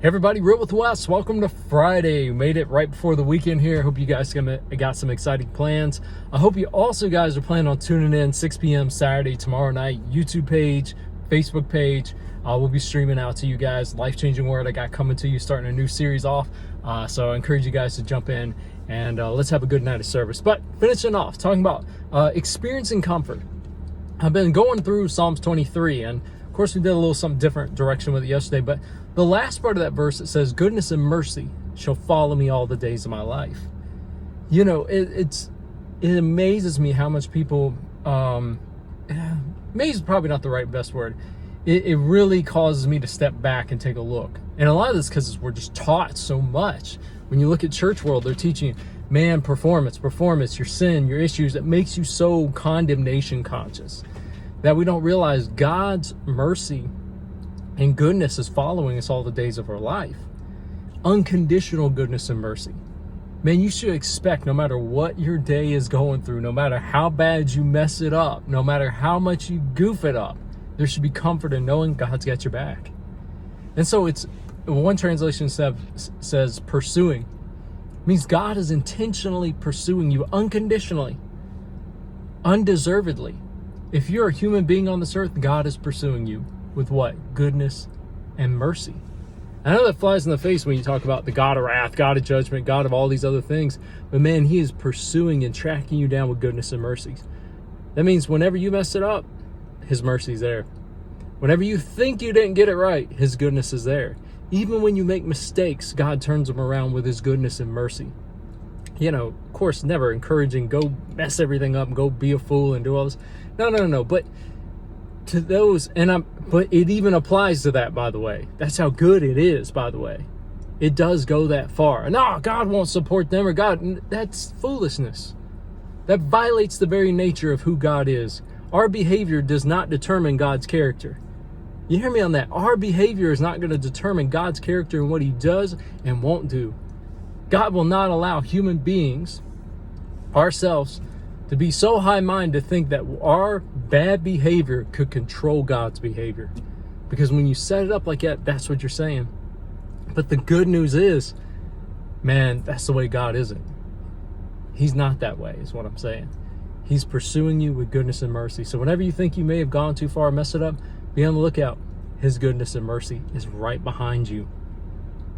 Hey everybody, Real with Wes. Welcome to Friday. We made it right before the weekend here. Hope you guys got some exciting plans. I hope you also guys are planning on tuning in 6 p.m. Saturday, tomorrow night, YouTube page, Facebook page. We'll be streaming out to you guys. Life-changing word I got coming to you, starting a new series off. So I encourage you guys to jump in and let's have a good night of service. But finishing off, talking about experiencing comfort. I've been going through Psalms 23, and of course we did a little something different direction with it yesterday, but the last part of that verse, it says, goodness and mercy shall follow me all the days of my life. You know, it amazes me how much people, amaze is probably not the best word. It really causes me to step back and take a look. And a lot of this because we're just taught so much. When you look at church world, they're teaching you, man, performance, your sin, your issues. It makes you so condemnation conscious that we don't realize God's mercy and goodness is following us all the days of our life. Unconditional goodness and mercy. Man, you should expect, no matter what your day is going through, no matter how bad you mess it up, no matter how much you goof it up, there should be comfort in knowing God's got your back. And so it's, one translation says pursuing. It means God is intentionally pursuing you unconditionally, undeservedly. If you're a human being on this earth, God is pursuing you with what? Goodness and mercy. I know that flies in the face when you talk about the God of wrath, God of judgment, God of all these other things. But man, he is pursuing and tracking you down with goodness and mercies. That means whenever you mess it up, his mercy's there. Whenever you think you didn't get it right, his goodness is there. Even when you make mistakes, God turns them around with his goodness and mercy. You know, of course, never encouraging, go mess everything up and go be a fool and do all this. No. But to those, but it even applies to that, by the way. That's how good it is, by the way. It does go that far. No, God won't support them, or God, that's foolishness. That violates the very nature of who God is. Our behavior does not determine God's character. You hear me on that? Our behavior is not going to determine God's character and what he does and won't do. God will not allow human beings, ourselves, to be so high-minded to think that our bad behavior could control God's behavior. Because when you set it up like that, that's what you're saying. But the good news is, man, that's the way God isn't. He's not that way, is what I'm saying. He's pursuing you with goodness and mercy. So whenever you think you may have gone too far and messed it up, be on the lookout. His goodness and mercy is right behind you.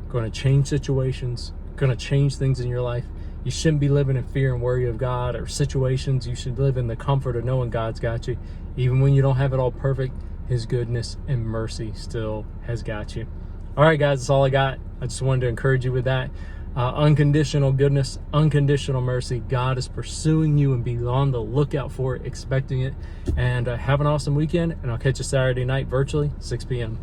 Going to change situations, going to change things in your life. You shouldn't be living in fear and worry of God or situations. You should live in the comfort of knowing God's got you. Even when you don't have it all perfect, his goodness and mercy still has got you. All right, guys, that's all I got. I just wanted to encourage you with that. Unconditional goodness, unconditional mercy. God is pursuing you, and be on the lookout for it, expecting it. And have an awesome weekend, and I'll catch you Saturday night virtually, 6 p.m.